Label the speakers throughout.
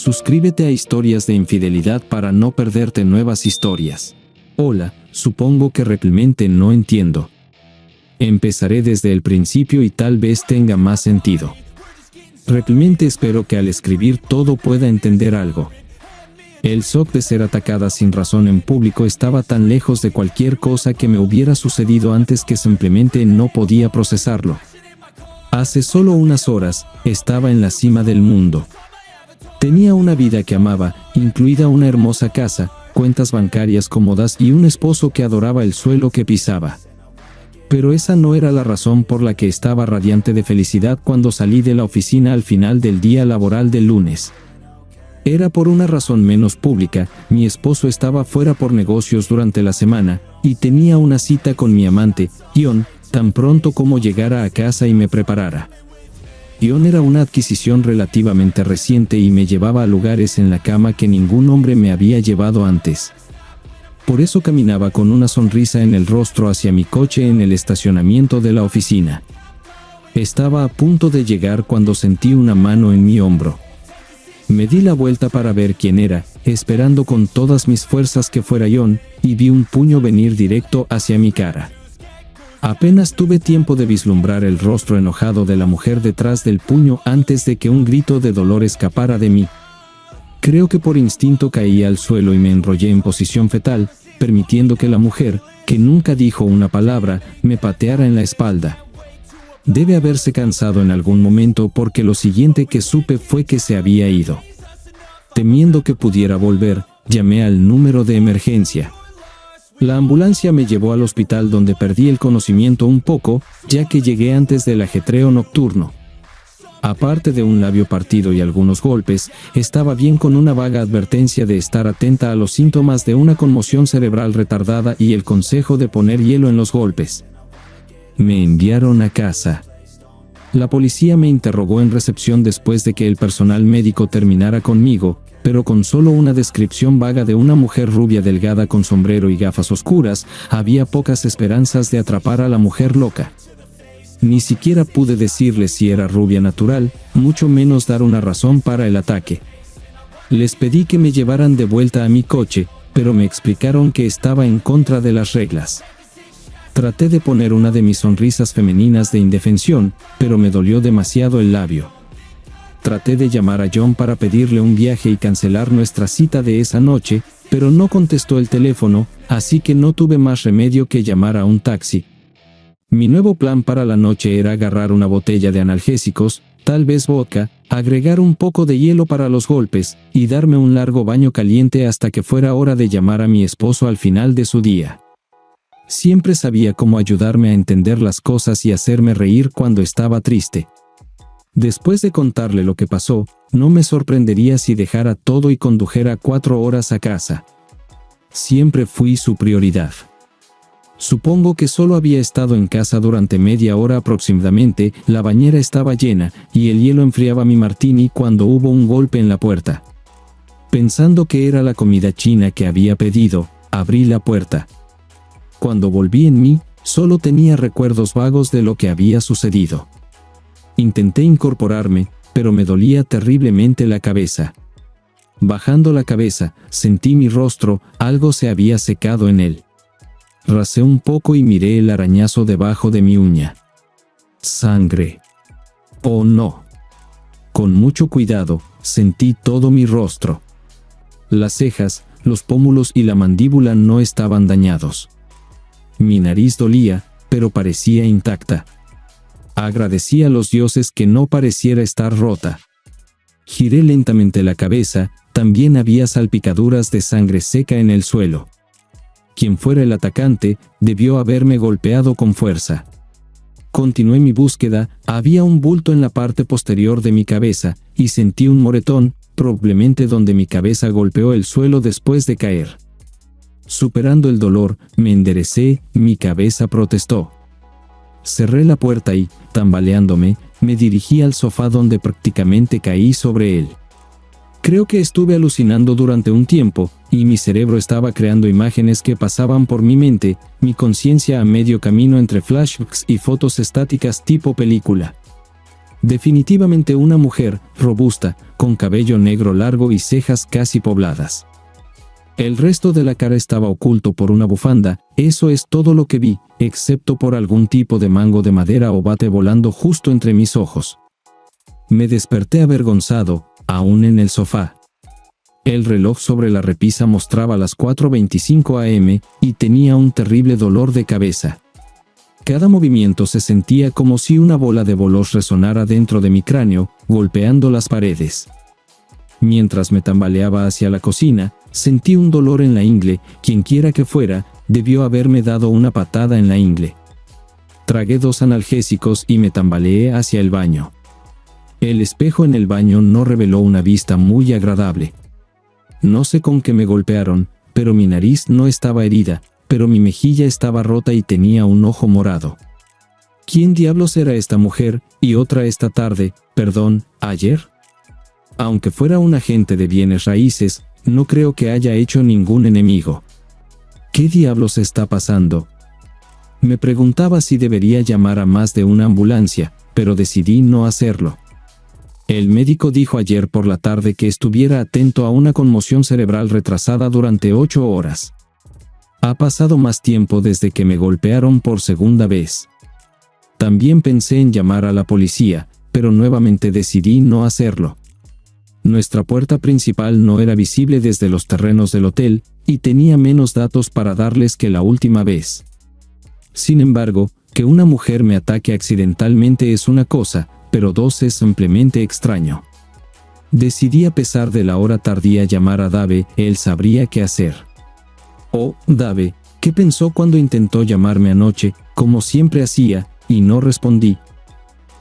Speaker 1: Suscríbete a Historias de Infidelidad para no perderte nuevas historias. Hola, supongo que realmente no entiendo. Empezaré desde el principio y tal vez tenga más sentido. Realmente espero que al escribir todo pueda entender algo. El shock de ser atacada sin razón en público estaba tan lejos de cualquier cosa que me hubiera sucedido antes que simplemente no podía procesarlo. Hace solo unas horas, estaba en la cima del mundo. Tenía una vida que amaba, incluida una hermosa casa, cuentas bancarias cómodas y un esposo que adoraba el suelo que pisaba. Pero esa no era la razón por la que estaba radiante de felicidad cuando salí de la oficina al final del día laboral del lunes. Era por una razón menos pública. Mi esposo estaba fuera por negocios durante la semana, y tenía una cita con mi amante, Ion, tan pronto como llegara a casa y me preparara. Ion era una adquisición relativamente reciente y me llevaba a lugares en la cama que ningún hombre me había llevado antes. Por eso caminaba con una sonrisa en el rostro hacia mi coche en el estacionamiento de la oficina. Estaba a punto de llegar cuando sentí una mano en mi hombro. Me di la vuelta para ver quién era, esperando con todas mis fuerzas que fuera Ion, y vi un puño venir directo hacia mi cara. Apenas tuve tiempo de vislumbrar el rostro enojado de la mujer detrás del puño antes de que un grito de dolor escapara de mí. Creo que por instinto caí al suelo y me enrollé en posición fetal, permitiendo que la mujer, que nunca dijo una palabra, me pateara en la espalda. Debe haberse cansado en algún momento porque lo siguiente que supe fue que se había ido. Temiendo que pudiera volver, llamé al número de emergencia. La ambulancia me llevó al hospital donde perdí el conocimiento un poco, ya que llegué antes del ajetreo nocturno. Aparte de un labio partido y algunos golpes, estaba bien con una vaga advertencia de estar atenta a los síntomas de una conmoción cerebral retardada y el consejo de poner hielo en los golpes. Me enviaron a casa. La policía me interrogó en recepción después de que el personal médico terminara conmigo, pero con solo una descripción vaga de una mujer rubia delgada con sombrero y gafas oscuras, había pocas esperanzas de atrapar a la mujer loca. Ni siquiera pude decirles si era rubia natural, mucho menos dar una razón para el ataque. Les pedí que me llevaran de vuelta a mi coche, pero me explicaron que estaba en contra de las reglas. Traté de poner una de mis sonrisas femeninas de indefensión, pero me dolió demasiado el labio. Traté de llamar a John para pedirle un viaje y cancelar nuestra cita de esa noche, pero no contestó el teléfono, así que no tuve más remedio que llamar a un taxi. Mi nuevo plan para la noche era agarrar una botella de analgésicos, tal vez vodka, agregar un poco de hielo para los golpes, y darme un largo baño caliente hasta que fuera hora de llamar a mi esposo al final de su día. Siempre sabía cómo ayudarme a entender las cosas y hacerme reír cuando estaba triste. Después de contarle lo que pasó, no me sorprendería si dejara todo y condujera 4 horas a casa. Siempre fui su prioridad. Supongo que solo había estado en casa durante media hora aproximadamente, la bañera estaba llena, y el hielo enfriaba mi martini cuando hubo un golpe en la puerta. Pensando que era la comida china que había pedido, abrí la puerta. Cuando volví en mí, solo tenía recuerdos vagos de lo que había sucedido. Intenté incorporarme, pero me dolía terriblemente la cabeza. Bajando la cabeza, sentí mi rostro, algo se había secado en él. Rasé un poco y miré el arañazo debajo de mi uña. Sangre. Oh no. Con mucho cuidado, sentí todo mi rostro. Las cejas, los pómulos y la mandíbula no estaban dañados. Mi nariz dolía, pero parecía intacta. Agradecí a los dioses que no pareciera estar rota. Giré lentamente la cabeza, también había salpicaduras de sangre seca en el suelo. Quien fuera el atacante, debió haberme golpeado con fuerza. Continué mi búsqueda, había un bulto en la parte posterior de mi cabeza, y sentí un moretón, probablemente donde mi cabeza golpeó el suelo después de caer. Superando el dolor, me enderecé, mi cabeza protestó. Cerré la puerta y, tambaleándome, me dirigí al sofá donde prácticamente caí sobre él. Creo que estuve alucinando durante un tiempo, y mi cerebro estaba creando imágenes que pasaban por mi mente, mi conciencia a medio camino entre flashbacks y fotos estáticas tipo película. Definitivamente una mujer, robusta, con cabello negro largo y cejas casi pobladas. El resto de la cara estaba oculto por una bufanda, eso es todo lo que vi, excepto por algún tipo de mango de madera o bate volando justo entre mis ojos. Me desperté avergonzado, aún en el sofá. El reloj sobre la repisa mostraba las 4:25 am y tenía un terrible dolor de cabeza. Cada movimiento se sentía como si una bola de bolos resonara dentro de mi cráneo, golpeando las paredes. Mientras me tambaleaba hacia la cocina, sentí un dolor en la ingle, quienquiera que fuera, debió haberme dado una patada en la ingle. Tragué 2 analgésicos y me tambaleé hacia el baño. El espejo en el baño no reveló una vista muy agradable. No sé con qué me golpearon, pero mi nariz no estaba herida, pero mi mejilla estaba rota y tenía un ojo morado. ¿Quién diablos era esta mujer, y otra esta tarde, ayer? Aunque fuera un agente de bienes raíces, no creo que haya hecho ningún enemigo. ¿Qué diablos está pasando? Me preguntaba si debería llamar a más de una ambulancia, pero decidí no hacerlo. El médico dijo ayer por la tarde que estuviera atento a una conmoción cerebral retrasada durante 8 horas. Ha pasado más tiempo desde que me golpearon por segunda vez. También pensé en llamar a la policía, pero nuevamente decidí no hacerlo. Nuestra puerta principal no era visible desde los terrenos del hotel, y tenía menos datos para darles que la última vez. Sin embargo, que una mujer me ataque accidentalmente es una cosa, pero 2 es simplemente extraño. Decidí a pesar de la hora tardía llamar a Dave, él sabría qué hacer. Oh, Dave, ¿qué pensó cuando intentó llamarme anoche, como siempre hacía, y no respondí?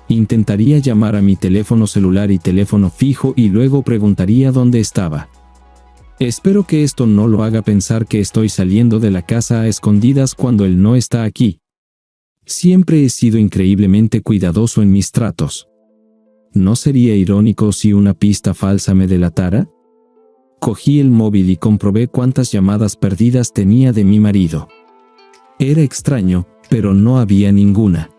Speaker 1: Intentaría llamar a mi teléfono celular y teléfono fijo y luego preguntaría dónde estaba. Espero que esto no lo haga pensar que estoy saliendo de la casa a escondidas cuando él no está aquí. Siempre he sido increíblemente cuidadoso en mis tratos. ¿No sería irónico si una pista falsa me delatara? Cogí el móvil y comprobé cuántas llamadas perdidas tenía de mi marido. Era extraño, pero no había ninguna.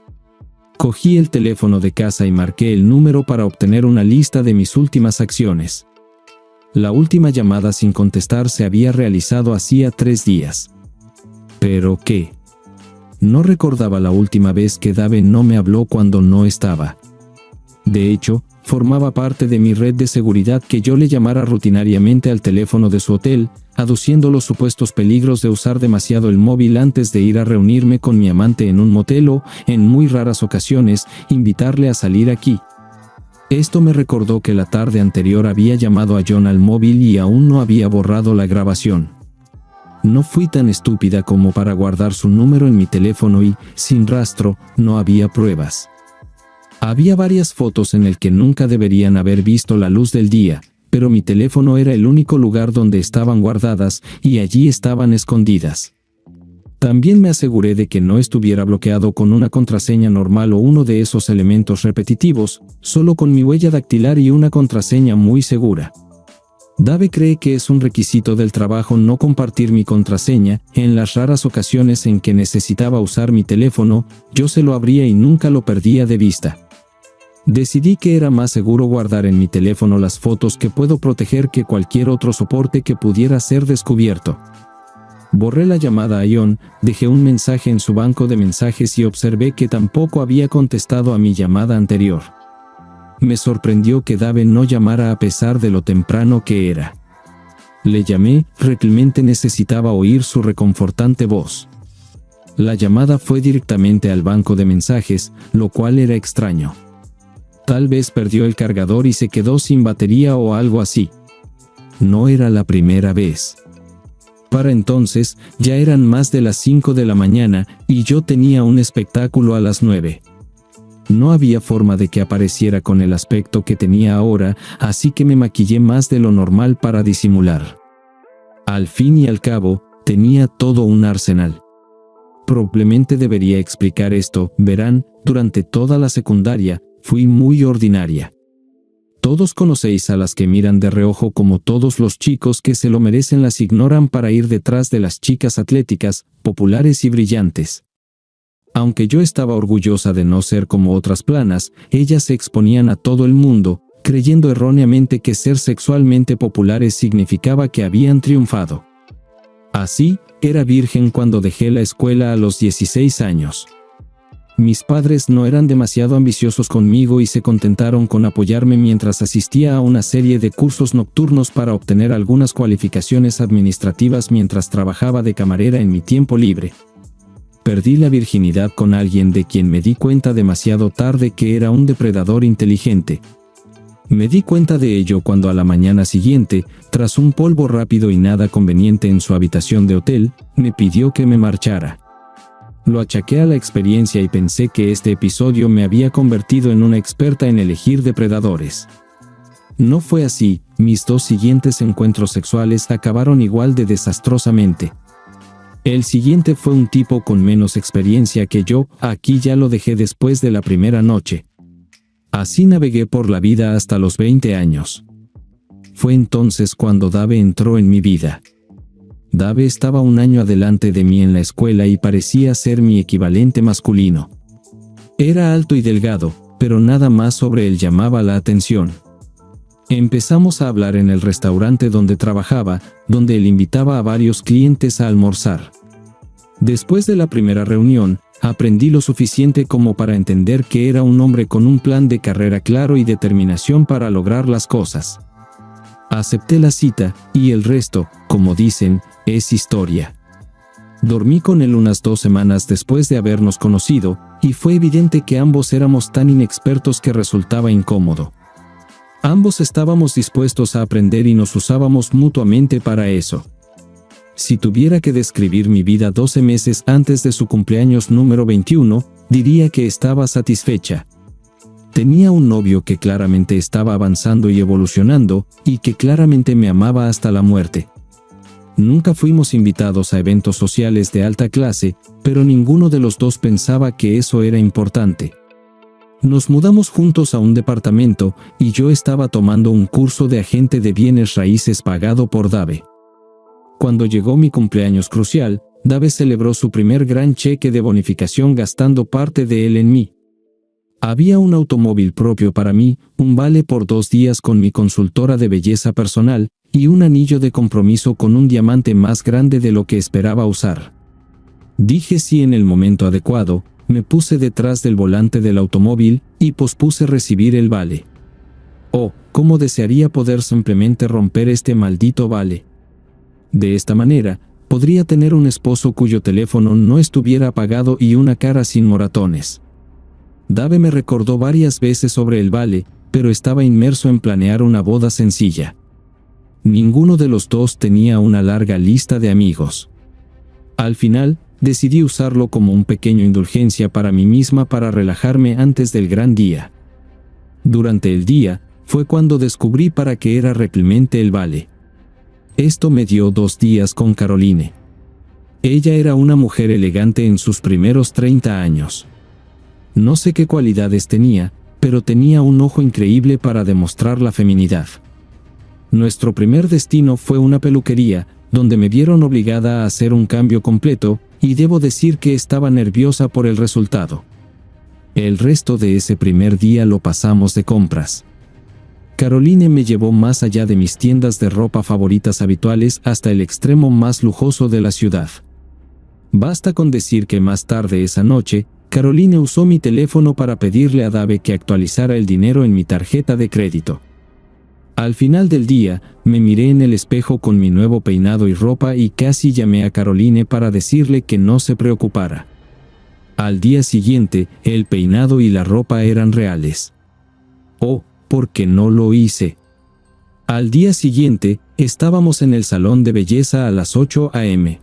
Speaker 1: Cogí el teléfono de casa y marqué el número para obtener una lista de mis últimas acciones. La última llamada sin contestar se había realizado hacía 3 días. ¿Pero qué? No recordaba la última vez que Dave no me habló cuando no estaba. De hecho, formaba parte de mi red de seguridad que yo le llamara rutinariamente al teléfono de su hotel, aduciendo los supuestos peligros de usar demasiado el móvil antes de ir a reunirme con mi amante en un motel o, en muy raras ocasiones, invitarle a salir aquí. Esto me recordó que la tarde anterior había llamado a John al móvil y aún no había borrado la grabación. No fui tan estúpida como para guardar su número en mi teléfono y, sin rastro, no había pruebas. Había varias fotos en el que nunca deberían haber visto la luz del día, pero mi teléfono era el único lugar donde estaban guardadas y allí estaban escondidas. También me aseguré de que no estuviera bloqueado con una contraseña normal o uno de esos elementos repetitivos, solo con mi huella dactilar y una contraseña muy segura. Dave cree que es un requisito del trabajo no compartir mi contraseña. En las raras ocasiones en que necesitaba usar mi teléfono, yo se lo abría y nunca lo perdía de vista. Decidí que era más seguro guardar en mi teléfono las fotos que puedo proteger que cualquier otro soporte que pudiera ser descubierto. Borré la llamada a John, dejé un mensaje en su banco de mensajes y observé que tampoco había contestado a mi llamada anterior. Me sorprendió que Dave no llamara a pesar de lo temprano que era. Le llamé, realmente necesitaba oír su reconfortante voz. La llamada fue directamente al banco de mensajes, lo cual era extraño. Tal vez perdió el cargador y se quedó sin batería o algo así. No era la primera vez. Para entonces, ya eran más de las 5 de la mañana y yo tenía un espectáculo a las 9. No había forma de que apareciera con el aspecto que tenía ahora, así que me maquillé más de lo normal para disimular. Al fin y al cabo, tenía todo un arsenal. Probablemente debería explicar esto, verán, durante toda la secundaria, fui muy ordinaria. Todos conocéis a las que miran de reojo como todos los chicos que se lo merecen las ignoran para ir detrás de las chicas atléticas, populares y brillantes. Aunque yo estaba orgullosa de no ser como otras planas, ellas se exponían a todo el mundo, creyendo erróneamente que ser sexualmente populares significaba que habían triunfado. Así, era virgen cuando dejé la escuela a los 16 años. Mis padres no eran demasiado ambiciosos conmigo y se contentaron con apoyarme mientras asistía a una serie de cursos nocturnos para obtener algunas cualificaciones administrativas mientras trabajaba de camarera en mi tiempo libre. Perdí la virginidad con alguien de quien me di cuenta demasiado tarde que era un depredador inteligente. Me di cuenta de ello cuando a la mañana siguiente, tras un polvo rápido y nada conveniente en su habitación de hotel, me pidió que me marchara. Lo achaqué a la experiencia y pensé que este episodio me había convertido en una experta en elegir depredadores. No fue así, mis 2 siguientes encuentros sexuales acabaron igual de desastrosamente. El siguiente fue un tipo con menos experiencia que yo, aquí ya lo dejé después de la primera noche. Así navegué por la vida hasta los 20 años. Fue entonces cuando Dave entró en mi vida. Dave estaba 1 año adelante de mí en la escuela y parecía ser mi equivalente masculino. Era alto y delgado, pero nada más sobre él llamaba la atención. Empezamos a hablar en el restaurante donde trabajaba, donde él invitaba a varios clientes a almorzar. Después de la primera reunión, aprendí lo suficiente como para entender que era un hombre con un plan de carrera claro y determinación para lograr las cosas. Acepté la cita, y el resto, como dicen, es historia. Dormí con él unas 2 semanas después de habernos conocido, y fue evidente que ambos éramos tan inexpertos que resultaba incómodo. Ambos estábamos dispuestos a aprender y nos usábamos mutuamente para eso. Si tuviera que describir mi vida 12 meses antes de su cumpleaños número 21, diría que estaba satisfecha. Tenía un novio que claramente estaba avanzando y evolucionando, y que claramente me amaba hasta la muerte. Nunca fuimos invitados a eventos sociales de alta clase, pero ninguno de los dos pensaba que eso era importante. Nos mudamos juntos a un departamento, y yo estaba tomando un curso de agente de bienes raíces pagado por Dave. Cuando llegó mi cumpleaños crucial, Dave celebró su primer gran cheque de bonificación gastando parte de él en mí. Había un automóvil propio para mí, un vale por 2 días con mi consultora de belleza personal, y un anillo de compromiso con un diamante más grande de lo que esperaba usar. Dije sí en el momento adecuado, me puse detrás del volante del automóvil, y pospuse recibir el vale. Oh, cómo desearía poder simplemente romper este maldito vale. De esta manera, podría tener un esposo cuyo teléfono no estuviera apagado y una cara sin moratones. Dave me recordó varias veces sobre el vale, pero estaba inmerso en planear una boda sencilla. Ninguno de los dos tenía una larga lista de amigos. Al final, decidí usarlo como un pequeño indulgencia para mí misma para relajarme antes del gran día. Durante el día, fue cuando descubrí para qué era realmente el vale. Esto me dio 2 días con Caroline. Ella era una mujer elegante en sus primeros 30 años. No sé qué cualidades tenía, pero tenía un ojo increíble para demostrar la feminidad. Nuestro primer destino fue una peluquería, donde me vieron obligada a hacer un cambio completo, y debo decir que estaba nerviosa por el resultado. El resto de ese primer día lo pasamos de compras. Caroline me llevó más allá de mis tiendas de ropa favoritas habituales hasta el extremo más lujoso de la ciudad. Basta con decir que más tarde esa noche, Caroline usó mi teléfono para pedirle a Dave que actualizara el dinero en mi tarjeta de crédito. Al final del día, me miré en el espejo con mi nuevo peinado y ropa y casi llamé a Caroline para decirle que no se preocupara. Al día siguiente, el peinado y la ropa eran reales. Oh, ¿por qué no lo hice? Al día siguiente, estábamos en el salón de belleza a las 8 a.m.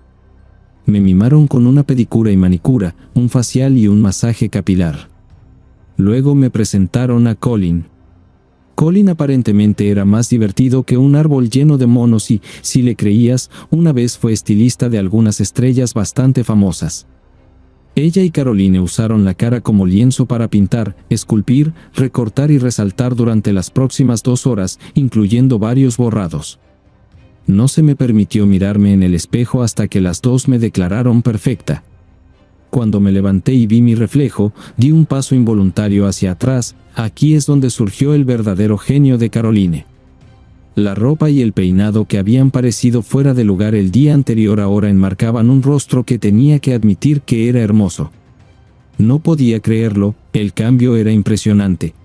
Speaker 1: Me mimaron con una pedicura y manicura, un facial y un masaje capilar. Luego me presentaron a Colin. Colin aparentemente era más divertido que un árbol lleno de monos y, si le creías, una vez fue estilista de algunas estrellas bastante famosas. Ella y Caroline usaron la cara como lienzo para pintar, esculpir, recortar y resaltar durante las próximas 2 horas, incluyendo varios borrados. No se me permitió mirarme en el espejo hasta que las dos me declararon perfecta. Cuando me levanté y vi mi reflejo, di un paso involuntario hacia atrás. Aquí es donde surgió el verdadero genio de Caroline. La ropa y el peinado que habían parecido fuera de lugar el día anterior ahora enmarcaban un rostro que tenía que admitir que era hermoso. No podía creerlo, el cambio era impresionante.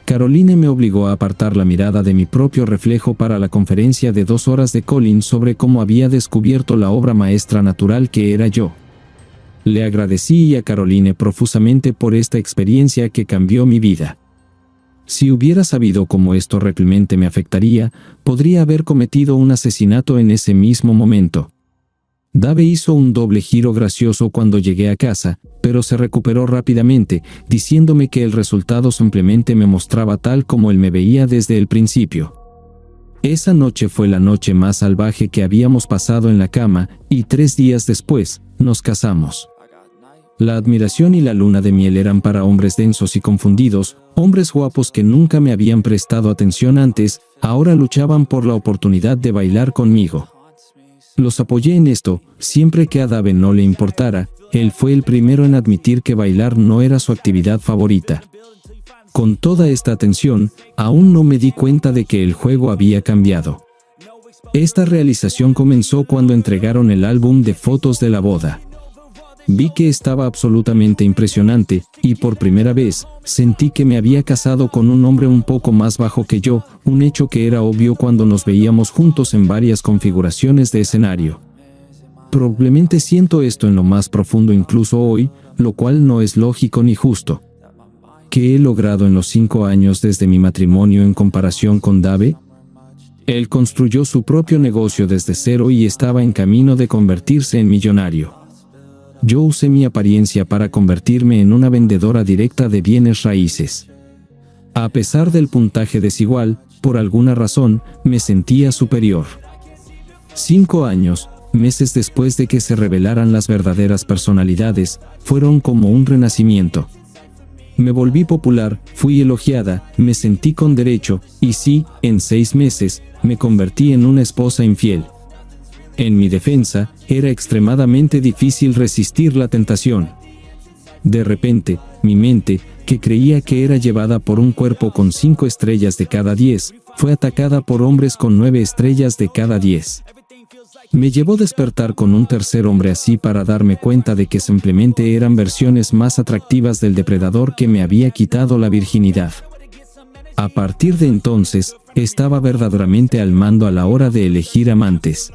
Speaker 1: Caroline me obligó a apartar la mirada de mi propio reflejo para la conferencia de 2 horas de Colin sobre cómo había descubierto la obra maestra natural que era yo. Le agradecí a Caroline profusamente por esta experiencia que cambió mi vida. Si hubiera sabido cómo esto realmente me afectaría, podría haber cometido un asesinato en ese mismo momento. Dave hizo un doble giro gracioso cuando llegué a casa, pero se recuperó rápidamente, diciéndome que el resultado simplemente me mostraba tal como él me veía desde el principio. Esa noche fue la noche más salvaje que habíamos pasado en la cama, y 3 días después, nos casamos. La admiración y la luna de miel eran para hombres densos y confundidos, hombres guapos que nunca me habían prestado atención antes, ahora luchaban por la oportunidad de bailar conmigo. Los apoyé en esto, siempre que a Dave no le importara, él fue el primero en admitir que bailar no era su actividad favorita. Con toda esta atención, aún no me di cuenta de que el juego había cambiado. Esta realización comenzó cuando entregaron el álbum de fotos de la boda. Vi que estaba absolutamente impresionante, y por primera vez, sentí que me había casado con un hombre un poco más bajo que yo, un hecho que era obvio cuando nos veíamos juntos en varias configuraciones de escenario. Probablemente siento esto en lo más profundo incluso hoy, lo cual no es lógico ni justo. ¿Qué he logrado en los 5 años desde mi matrimonio en comparación con Dave? Él construyó su propio negocio desde cero y estaba en camino de convertirse en millonario. Yo usé mi apariencia para convertirme en una vendedora directa de bienes raíces. A pesar del puntaje desigual, por alguna razón, me sentía superior. 5 años, meses después de que se revelaran las verdaderas personalidades, fueron como un renacimiento. Me volví popular, fui elogiada, me sentí con derecho, y sí, en 6 meses, me convertí en una esposa infiel. En mi defensa, era extremadamente difícil resistir la tentación. De repente, mi mente, que creía que era llevada por un cuerpo con 5 estrellas de cada 10, fue atacada por hombres con 9 estrellas de cada 10. Me llevó despertar con un tercer hombre así para darme cuenta de que simplemente eran versiones más atractivas del depredador que me había quitado la virginidad. A partir de entonces, estaba verdaderamente al mando a la hora de elegir amantes.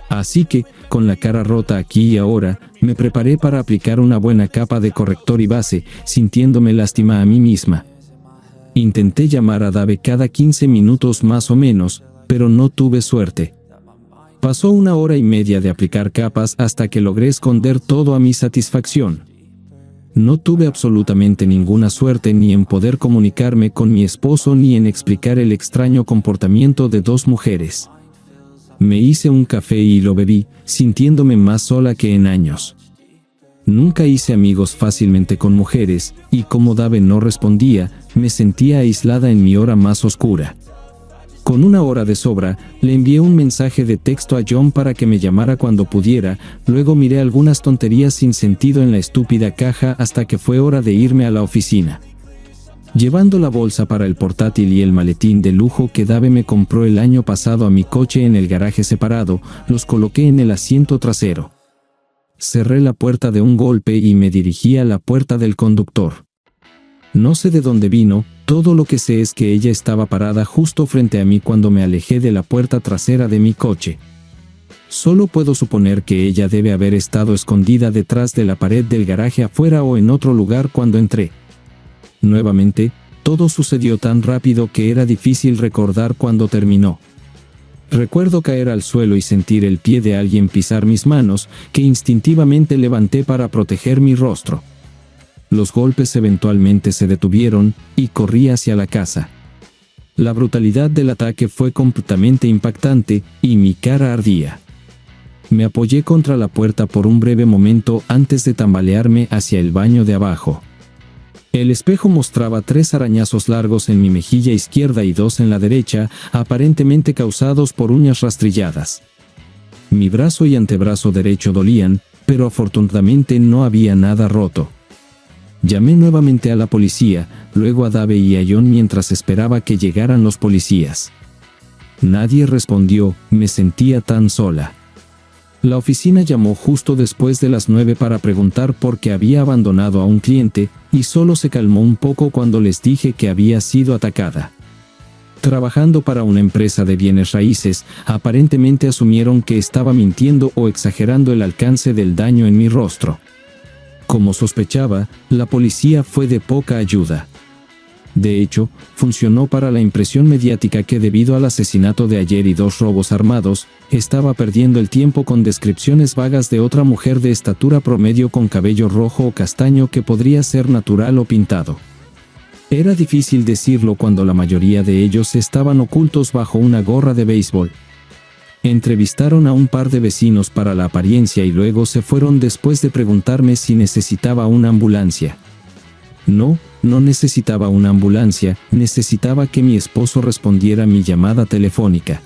Speaker 1: Así que, con la cara rota aquí y ahora, me preparé para aplicar una buena capa de corrector y base, sintiéndome lástima a mí misma. Intenté llamar a Dave cada 15 minutos más o menos, pero no tuve suerte. Pasó 1 hora y media de aplicar capas hasta que logré esconder todo a mi satisfacción. No tuve absolutamente ninguna suerte ni en poder comunicarme con mi esposo ni en explicar el extraño comportamiento de 2 mujeres. Me hice un café y lo bebí, sintiéndome más sola que en años. Nunca hice amigos fácilmente con mujeres, y como Dave no respondía, me sentía aislada en mi hora más oscura. Con 1 hora de sobra, le envié un mensaje de texto a John para que me llamara cuando pudiera, luego miré algunas tonterías sin sentido en la estúpida caja hasta que fue hora de irme a la oficina. Llevando la bolsa para el portátil y el maletín de lujo que Dave me compró el año pasado a mi coche en el garaje separado, los coloqué en el asiento trasero. Cerré la puerta de un golpe y me dirigí a la puerta del conductor. No sé de dónde vino, todo lo que sé es que ella estaba parada justo frente a mí cuando me alejé de la puerta trasera de mi coche. Solo puedo suponer que ella debe haber estado escondida detrás de la pared del garaje afuera o en otro lugar cuando entré. Nuevamente, todo sucedió tan rápido que era difícil recordar cuándo terminó. Recuerdo caer al suelo y sentir el pie de alguien pisar mis manos, que instintivamente levanté para proteger mi rostro. Los golpes eventualmente se detuvieron, y corrí hacia la casa. La brutalidad del ataque fue completamente impactante, y mi cara ardía. Me apoyé contra la puerta por un breve momento antes de tambalearme hacia el baño de abajo. El espejo mostraba 3 arañazos largos en mi mejilla izquierda y 2 en la derecha, aparentemente causados por uñas rastrilladas. Mi brazo y antebrazo derecho dolían, pero afortunadamente no había nada roto. Llamé nuevamente a la policía, luego a Dave y a John mientras esperaba que llegaran los policías. Nadie respondió, me sentía tan sola. La oficina llamó justo después de las 9 para preguntar por qué había abandonado a un cliente, y solo se calmó un poco cuando les dije que había sido atacada. Trabajando para una empresa de bienes raíces, aparentemente asumieron que estaba mintiendo o exagerando el alcance del daño en mi rostro. Como sospechaba, la policía fue de poca ayuda. De hecho, funcionó para la impresión mediática que debido al asesinato de ayer y 2 robos armados, estaba perdiendo el tiempo con descripciones vagas de otra mujer de estatura promedio con cabello rojo o castaño que podría ser natural o pintado. Era difícil decirlo cuando la mayoría de ellos estaban ocultos bajo una gorra de béisbol. Entrevistaron a un par de vecinos para la apariencia y luego se fueron después de preguntarme si necesitaba una ambulancia. No necesitaba una ambulancia, necesitaba que mi esposo respondiera a mi llamada telefónica.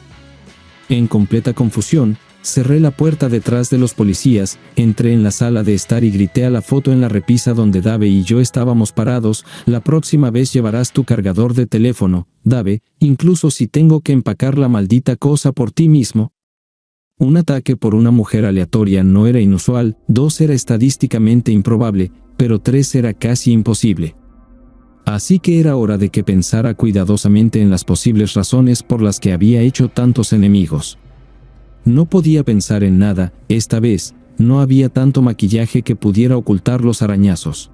Speaker 1: En completa confusión, cerré la puerta detrás de los policías, entré en la sala de estar y grité a la foto en la repisa donde Dave y yo estábamos parados, la próxima vez llevarás tu cargador de teléfono, Dave, incluso si tengo que empacar la maldita cosa por ti mismo. Un ataque por una mujer aleatoria no era inusual, 2 era estadísticamente improbable, pero 3 era casi imposible. Así que era hora de que pensara cuidadosamente en las posibles razones por las que había hecho tantos enemigos. No podía pensar en nada, esta vez, no había tanto maquillaje que pudiera ocultar los arañazos.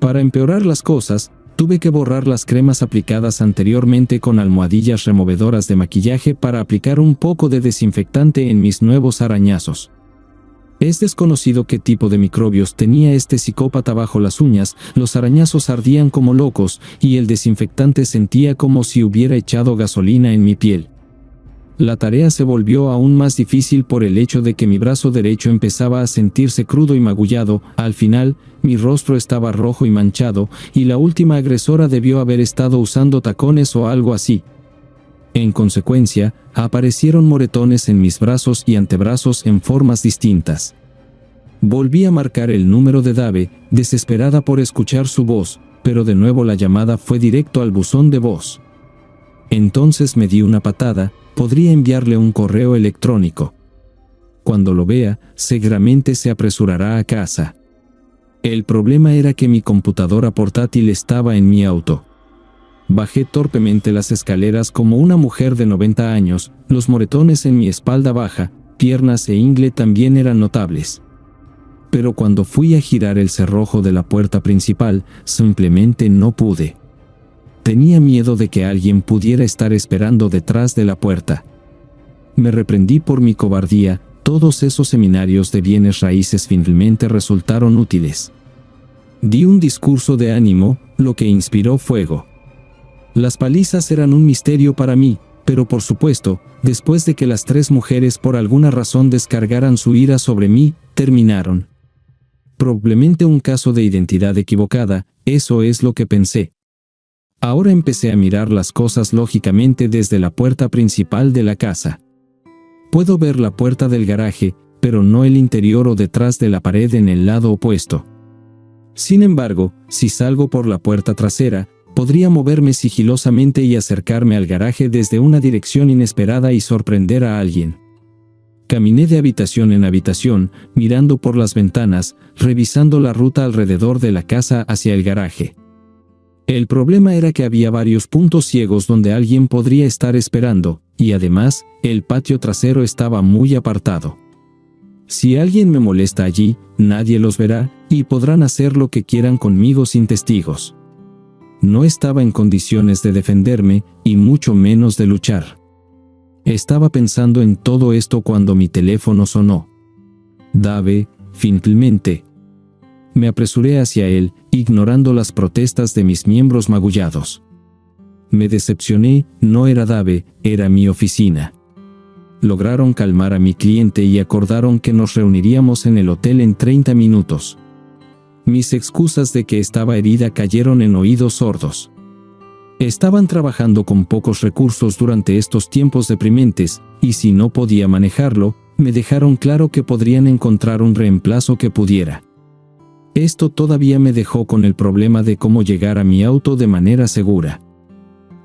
Speaker 1: Para empeorar las cosas, tuve que borrar las cremas aplicadas anteriormente con almohadillas removedoras de maquillaje para aplicar un poco de desinfectante en mis nuevos arañazos. Es desconocido qué tipo de microbios tenía este psicópata bajo las uñas, los arañazos ardían como locos, y el desinfectante sentía como si hubiera echado gasolina en mi piel. La tarea se volvió aún más difícil por el hecho de que mi brazo derecho empezaba a sentirse crudo y magullado, al final, mi rostro estaba rojo y manchado, y la última agresora debió haber estado usando tacones o algo así. En consecuencia, aparecieron moretones en mis brazos y antebrazos en formas distintas. Volví a marcar el número de Dave, desesperada por escuchar su voz, pero de nuevo la llamada fue directo al buzón de voz. Entonces me di una patada, podría enviarle un correo electrónico. Cuando lo vea, seguramente se apresurará a casa. El problema era que mi computadora portátil estaba en mi auto. Bajé torpemente las escaleras como una mujer de 90 años, los moretones en mi espalda baja, piernas e ingle también eran notables. Pero cuando fui a girar el cerrojo de la puerta principal, simplemente no pude. Tenía miedo de que alguien pudiera estar esperando detrás de la puerta. Me reprendí por mi cobardía, todos esos seminarios de bienes raíces finalmente resultaron útiles. Di un discurso de ánimo, lo que inspiró fuego. Las palizas eran un misterio para mí, pero por supuesto, después de que las 3 mujeres por alguna razón descargaran su ira sobre mí, terminaron. Probablemente un caso de identidad equivocada, eso es lo que pensé. Ahora empecé a mirar las cosas lógicamente desde la puerta principal de la casa. Puedo ver la puerta del garaje, pero no el interior o detrás de la pared en el lado opuesto. Sin embargo, si salgo por la puerta trasera, podría moverme sigilosamente y acercarme al garaje desde una dirección inesperada y sorprender a alguien. Caminé de habitación en habitación, mirando por las ventanas, revisando la ruta alrededor de la casa hacia el garaje. El problema era que había varios puntos ciegos donde alguien podría estar esperando, y además, el patio trasero estaba muy apartado. Si alguien me molesta allí, nadie los verá, y podrán hacer lo que quieran conmigo sin testigos. No estaba en condiciones de defenderme, y mucho menos de luchar. Estaba pensando en todo esto cuando mi teléfono sonó. Dave, finalmente. Me apresuré hacia él, ignorando las protestas de mis miembros magullados. Me decepcioné, no era Dave, era mi oficina. Lograron calmar a mi cliente y acordaron que nos reuniríamos en el hotel en 30 minutos. Mis excusas de que estaba herida cayeron en oídos sordos. Estaban trabajando con pocos recursos durante estos tiempos deprimentes, y si no podía manejarlo, me dejaron claro que podrían encontrar un reemplazo que pudiera. Esto todavía me dejó con el problema de cómo llegar a mi auto de manera segura.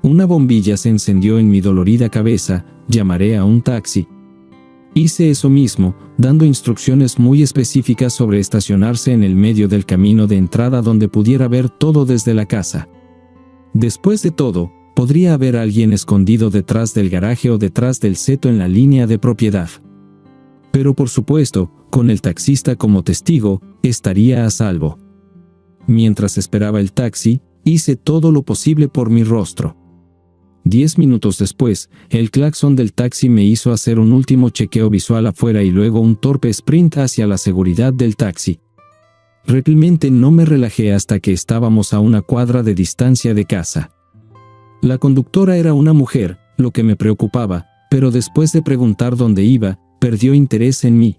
Speaker 1: Una bombilla se encendió en mi dolorida cabeza, llamaré a un taxi. Hice eso mismo, dando instrucciones muy específicas sobre estacionarse en el medio del camino de entrada donde pudiera ver todo desde la casa. Después de todo, podría haber alguien escondido detrás del garaje o detrás del seto en la línea de propiedad. Pero por supuesto, con el taxista como testigo, estaría a salvo. Mientras esperaba el taxi, hice todo lo posible por mi rostro. 10 minutos después, el claxon del taxi me hizo hacer un último chequeo visual afuera y luego un torpe sprint hacia la seguridad del taxi. Realmente no me relajé hasta que estábamos a una cuadra de distancia de casa. La conductora era una mujer, lo que me preocupaba, pero después de preguntar dónde iba, perdió interés en mí.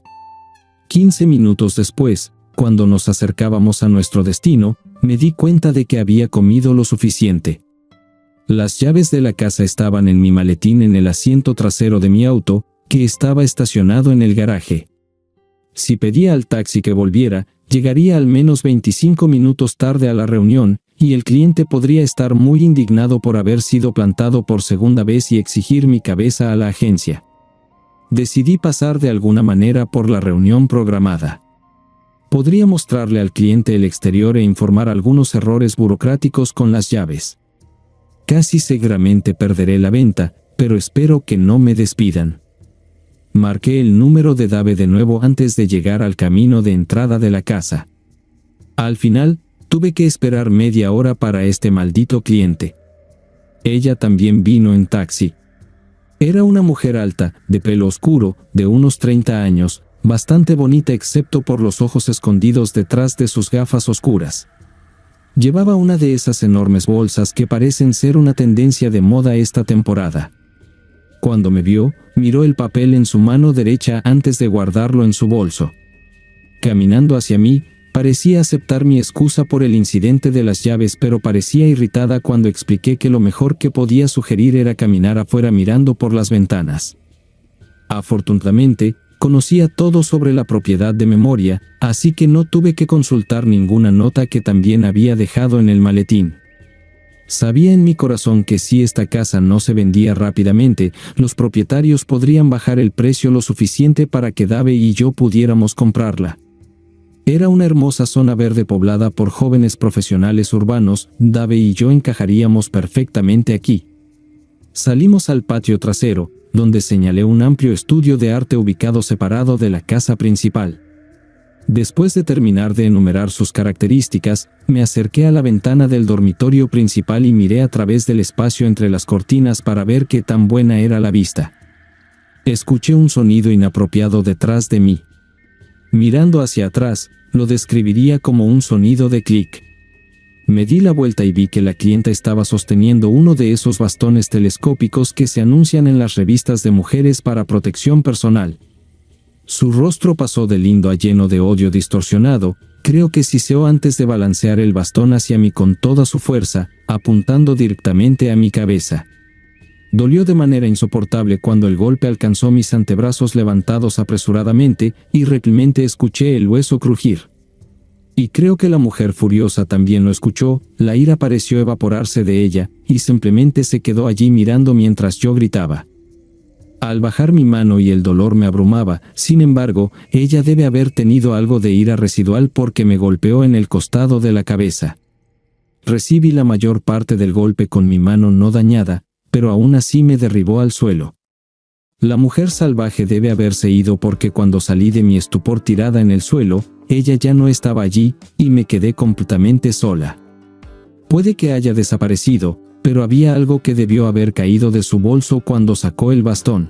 Speaker 1: 15 minutos después, cuando nos acercábamos a nuestro destino, me di cuenta de que había comido lo suficiente. Las llaves de la casa estaban en mi maletín en el asiento trasero de mi auto, que estaba estacionado en el garaje. Si pedía al taxi que volviera, llegaría al menos 25 minutos tarde a la reunión, y el cliente podría estar muy indignado por haber sido plantado por segunda vez y exigir mi cabeza a la agencia. Decidí pasar de alguna manera por la reunión programada. Podría mostrarle al cliente el exterior e informar algunos errores burocráticos con las llaves. Casi seguramente perderé la venta, pero espero que no me despidan. Marqué el número de Dave de nuevo antes de llegar al camino de entrada de la casa. Al final, tuve que esperar media hora para este maldito cliente. Ella también vino en taxi. Era una mujer alta, de pelo oscuro, de unos 30 años, bastante bonita excepto por los ojos escondidos detrás de sus gafas oscuras. Llevaba una de esas enormes bolsas que parecen ser una tendencia de moda esta temporada. Cuando me vio, miró el papel en su mano derecha antes de guardarlo en su bolso. Caminando hacia mí, parecía aceptar mi excusa por el incidente de las llaves, pero parecía irritada cuando expliqué que lo mejor que podía sugerir era caminar afuera mirando por las ventanas. Afortunadamente, conocía todo sobre la propiedad de memoria, así que no tuve que consultar ninguna nota que también había dejado en el maletín. Sabía en mi corazón que si esta casa no se vendía rápidamente, los propietarios podrían bajar el precio lo suficiente para que Dave y yo pudiéramos comprarla. Era una hermosa zona verde poblada por jóvenes profesionales urbanos, Dave y yo encajaríamos perfectamente aquí. Salimos al patio trasero, donde señalé un amplio estudio de arte ubicado separado de la casa principal. Después de terminar de enumerar sus características, me acerqué a la ventana del dormitorio principal y miré a través del espacio entre las cortinas para ver qué tan buena era la vista. Escuché un sonido inapropiado detrás de mí. Mirando hacia atrás, lo describiría como un sonido de clic. Me di la vuelta y vi que la clienta estaba sosteniendo uno de esos bastones telescópicos que se anuncian en las revistas de mujeres para protección personal. Su rostro pasó de lindo a lleno de odio distorsionado, creo que siseó antes de balancear el bastón hacia mí con toda su fuerza, apuntando directamente a mi cabeza. Dolió de manera insoportable cuando el golpe alcanzó mis antebrazos levantados apresuradamente y realmente escuché el hueso crujir. Y creo que la mujer furiosa también lo escuchó, la ira pareció evaporarse de ella, y simplemente se quedó allí mirando mientras yo gritaba. Al bajar mi mano y el dolor me abrumaba, sin embargo, ella debe haber tenido algo de ira residual porque me golpeó en el costado de la cabeza. Recibí la mayor parte del golpe con mi mano no dañada, pero aún así me derribó al suelo. La mujer salvaje debe haberse ido porque cuando salí de mi estupor tirada en el suelo, ella ya no estaba allí, y me quedé completamente sola. Puede que haya desaparecido, pero había algo que debió haber caído de su bolso cuando sacó el bastón.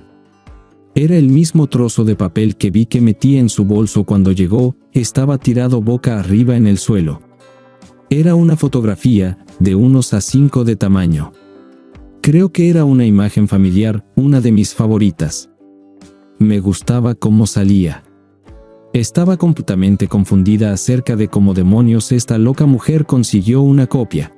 Speaker 1: Era el mismo trozo de papel que vi que metía en su bolso cuando llegó, estaba tirado boca arriba en el suelo. Era una fotografía, de unos A5 de tamaño. Creo que era una imagen familiar, una de mis favoritas. Me gustaba cómo salía. Estaba completamente confundida acerca de cómo demonios esta loca mujer consiguió una copia.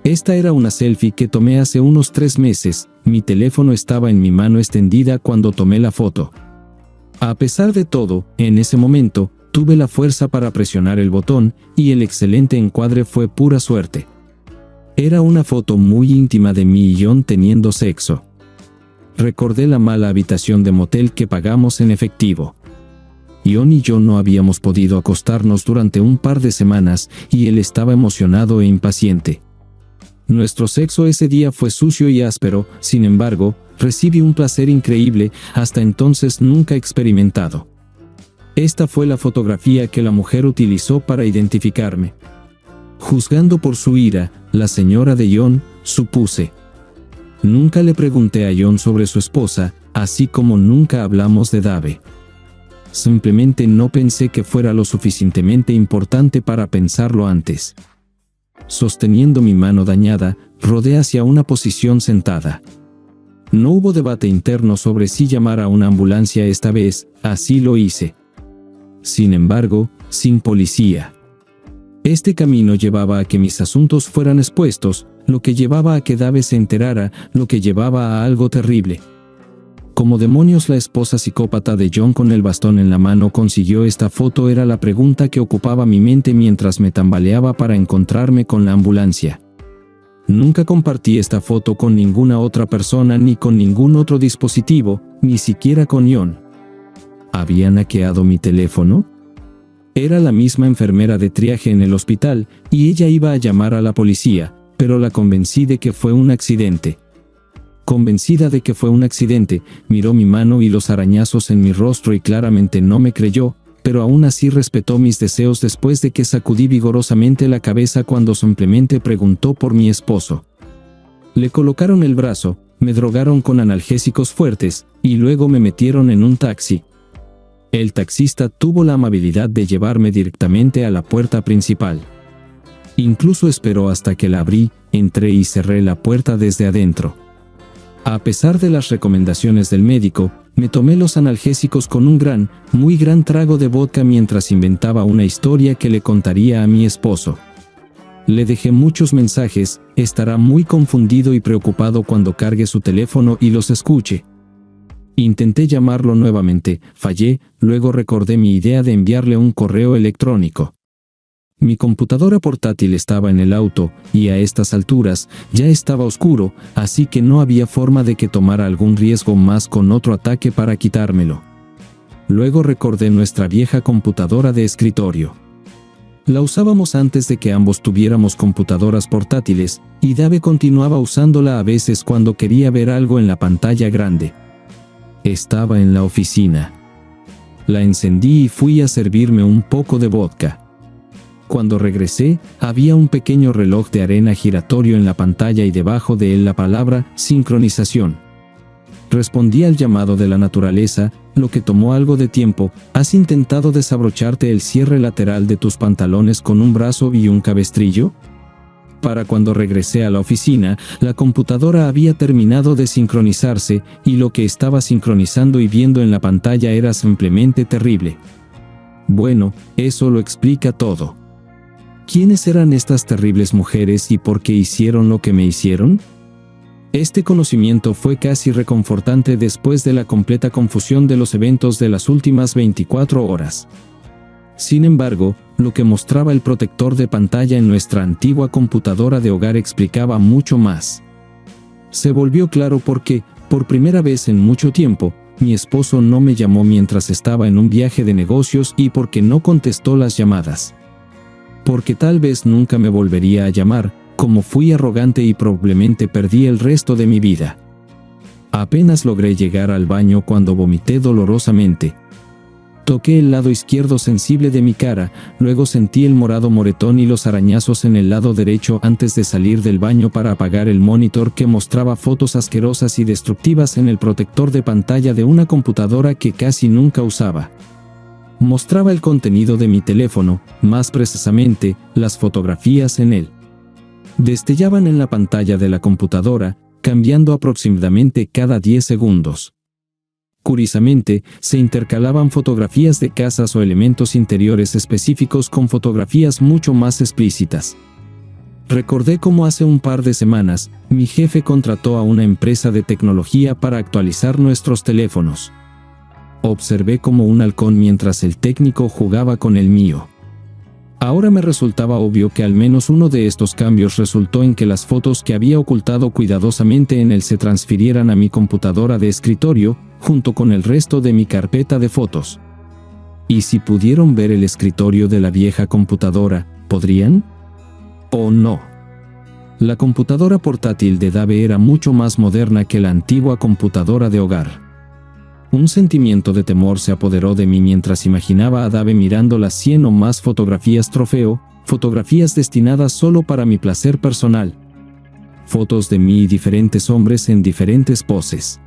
Speaker 1: Esta era una selfie que tomé hace unos 3 meses, mi teléfono estaba en mi mano extendida cuando tomé la foto. A pesar de todo, en ese momento, tuve la fuerza para presionar el botón, y el excelente encuadre fue pura suerte. Era una foto muy íntima de mí y John teniendo sexo. Recordé la mala habitación de motel que pagamos en efectivo. John y yo no habíamos podido acostarnos durante un par de semanas, y él estaba emocionado e impaciente. Nuestro sexo ese día fue sucio y áspero, sin embargo, recibí un placer increíble, hasta entonces nunca experimentado. Esta fue la fotografía que la mujer utilizó para identificarme. Juzgando por su ira, la señora de John, supuse. Nunca le pregunté a John sobre su esposa, así como nunca hablamos de Dave. Simplemente no pensé que fuera lo suficientemente importante para pensarlo antes. Sosteniendo mi mano dañada, rodé hacia una posición sentada. No hubo debate interno sobre si llamar a una ambulancia esta vez, así lo hice. Sin embargo, sin policía. Este camino llevaba a que mis asuntos fueran expuestos, lo que llevaba a que Dave se enterara, lo que llevaba a algo terrible. ¿Cómo demonios la esposa psicópata de John con el bastón en la mano consiguió esta foto? Era la pregunta que ocupaba mi mente mientras me tambaleaba para encontrarme con la ambulancia. Nunca compartí esta foto con ninguna otra persona ni con ningún otro dispositivo, ni siquiera con John. ¿Habían hackeado mi teléfono? Era la misma enfermera de triaje en el hospital, y ella iba a llamar a la policía, pero la convencí de que fue un accidente. Convencida de que fue un accidente, miró mi mano y los arañazos en mi rostro y claramente no me creyó, pero aún así respetó mis deseos después de que sacudí vigorosamente la cabeza cuando simplemente preguntó por mi esposo. Le colocaron el brazo, me drogaron con analgésicos fuertes, y luego me metieron en un taxi. El taxista tuvo la amabilidad de llevarme directamente a la puerta principal. Incluso esperó hasta que la abrí, entré y cerré la puerta desde adentro. A pesar de las recomendaciones del médico, me tomé los analgésicos con un muy gran trago de vodka mientras inventaba una historia que le contaría a mi esposo. Le dejé muchos mensajes, estará muy confundido y preocupado cuando cargue su teléfono y los escuche. Intenté llamarlo nuevamente, fallé, luego recordé mi idea de enviarle un correo electrónico. Mi computadora portátil estaba en el auto, y a estas alturas, ya estaba oscuro, así que no había forma de que tomara algún riesgo más con otro ataque para quitármelo. Luego recordé nuestra vieja computadora de escritorio. La usábamos antes de que ambos tuviéramos computadoras portátiles, y Dave continuaba usándola a veces cuando quería ver algo en la pantalla grande. Estaba en la oficina. La encendí y fui a servirme un poco de vodka. Cuando regresé, había un pequeño reloj de arena giratorio en la pantalla y debajo de él la palabra sincronización. Respondí al llamado de la naturaleza, lo que tomó algo de tiempo. ¿Has intentado desabrocharte el cierre lateral de tus pantalones con un brazo y un cabestrillo? Para cuando regresé a la oficina, la computadora había terminado de sincronizarse, y lo que estaba sincronizando y viendo en la pantalla era simplemente terrible. Bueno, eso lo explica todo. ¿Quiénes eran estas terribles mujeres y por qué hicieron lo que me hicieron? Este conocimiento fue casi reconfortante después de la completa confusión de los eventos de las últimas 24 horas. Sin embargo, lo que mostraba el protector de pantalla en nuestra antigua computadora de hogar explicaba mucho más. Se volvió claro por qué, por primera vez en mucho tiempo, mi esposo no me llamó mientras estaba en un viaje de negocios y por qué no contestó las llamadas. Porque tal vez nunca me volvería a llamar, como fui arrogante y probablemente perdí el resto de mi vida. Apenas logré llegar al baño cuando vomité dolorosamente. Toqué el lado izquierdo sensible de mi cara, luego sentí el morado moretón y los arañazos en el lado derecho antes de salir del baño para apagar el monitor que mostraba fotos asquerosas y destructivas en el protector de pantalla de una computadora que casi nunca usaba. Mostraba el contenido de mi teléfono, más precisamente, las fotografías en él. Destellaban en la pantalla de la computadora, cambiando aproximadamente cada 10 segundos. Curiosamente, se intercalaban fotografías de casas o elementos interiores específicos con fotografías mucho más explícitas. Recordé cómo hace un par de semanas, mi jefe contrató a una empresa de tecnología para actualizar nuestros teléfonos. Observé como un halcón mientras el técnico jugaba con el mío. Ahora me resultaba obvio que al menos uno de estos cambios resultó en que las fotos que había ocultado cuidadosamente en él se transfirieran a mi computadora de escritorio, junto con el resto de mi carpeta de fotos. ¿Y si pudieron ver el escritorio de la vieja computadora, podrían? ¿O no? La computadora portátil de Dave era mucho más moderna que la antigua computadora de hogar. Un sentimiento de temor se apoderó de mí mientras imaginaba a Dave mirando las 100 o más fotografías trofeo, fotografías destinadas solo para mi placer personal. Fotos de mí y diferentes hombres en diferentes poses.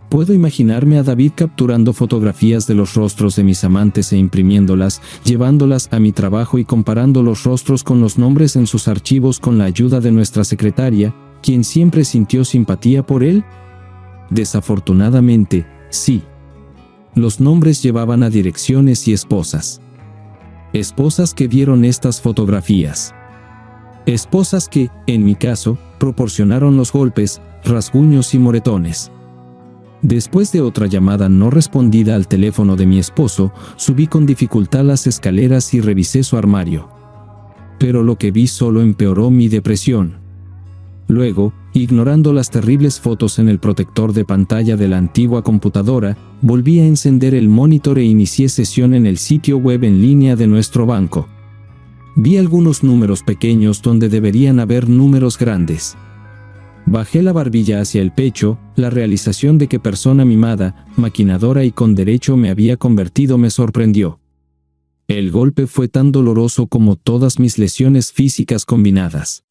Speaker 1: Puedo imaginarme a David capturando fotografías de los rostros de mis amantes e imprimiéndolas, llevándolas a mi trabajo y comparando los rostros con los nombres en sus archivos con la ayuda de nuestra secretaria, quien siempre sintió simpatía por él. Desafortunadamente, sí. Los nombres llevaban a direcciones y esposas. Esposas que vieron estas fotografías. Esposas que, en mi caso, proporcionaron los golpes, rasguños y moretones. Después de otra llamada no respondida al teléfono de mi esposo, subí con dificultad las escaleras y revisé su armario. Pero lo que vi solo empeoró mi depresión. Luego, ignorando las terribles fotos en el protector de pantalla de la antigua computadora, volví a encender el monitor e inicié sesión en el sitio web en línea de nuestro banco. Vi algunos números pequeños donde deberían haber números grandes. Bajé la barbilla hacia el pecho, la realización de qué persona mimada, maquinadora y con derecho me había convertido me sorprendió. El golpe fue tan doloroso como todas mis lesiones físicas combinadas.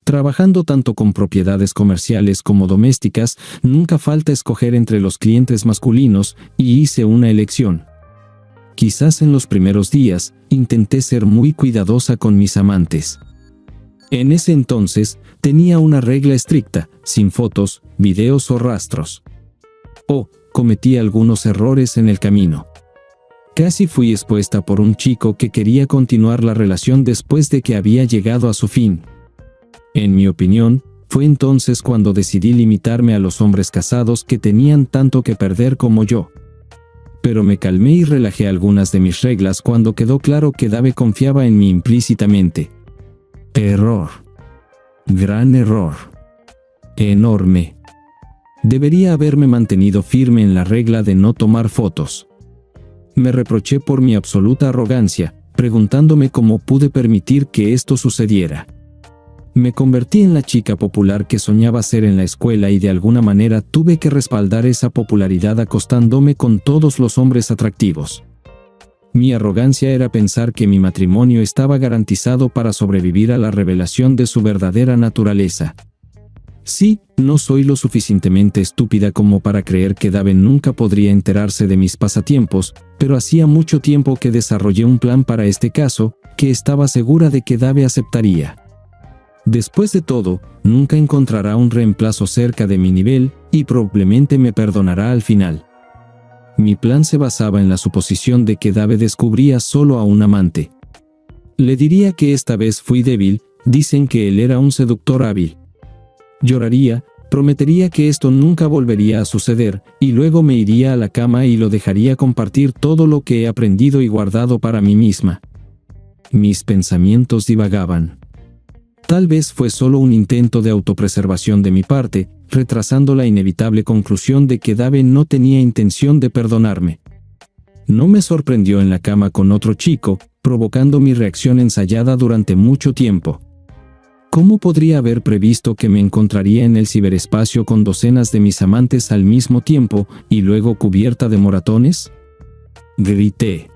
Speaker 1: Trabajando tanto con propiedades comerciales como domésticas, nunca falta escoger entre los clientes masculinos, y hice una elección. Quizás en los primeros días, intenté ser muy cuidadosa con mis amantes. En ese entonces, tenía una regla estricta, sin fotos, videos o rastros. Cometí algunos errores en el camino. Casi fui expuesta por un chico que quería continuar la relación después de que había llegado a su fin. En mi opinión, fue entonces cuando decidí limitarme a los hombres casados que tenían tanto que perder como yo. Pero me calmé y relajé algunas de mis reglas cuando quedó claro que Dave confiaba en mí implícitamente. Error. Gran error. Enorme. Debería haberme mantenido firme en la regla de no tomar fotos. Me reproché por mi absoluta arrogancia, preguntándome cómo pude permitir que esto sucediera. Me convertí en la chica popular que soñaba ser en la escuela y de alguna manera tuve que respaldar esa popularidad acostándome con todos los hombres atractivos. Mi arrogancia era pensar que mi matrimonio estaba garantizado para sobrevivir a la revelación de su verdadera naturaleza. Sí, no soy lo suficientemente estúpida como para creer que Dave nunca podría enterarse de mis pasatiempos, pero hacía mucho tiempo que desarrollé un plan para este caso, que estaba segura de que Dave aceptaría. Después de todo, nunca encontrará un reemplazo cerca de mi nivel, y probablemente me perdonará al final. Mi plan se basaba en la suposición de que Dave descubría solo a un amante. Le diría que esta vez fui débil, dicen que él era un seductor hábil. Lloraría, prometería que esto nunca volvería a suceder, y luego me iría a la cama y lo dejaría compartir todo lo que he aprendido y guardado para mí misma. Mis pensamientos divagaban. Tal vez fue solo un intento de autopreservación de mi parte, retrasando la inevitable conclusión de que Dave no tenía intención de perdonarme. No me sorprendió en la cama con otro chico, provocando mi reacción ensayada durante mucho tiempo. ¿Cómo podría haber previsto que me encontraría en el ciberespacio con docenas de mis amantes al mismo tiempo, y luego cubierta de moratones? Grité.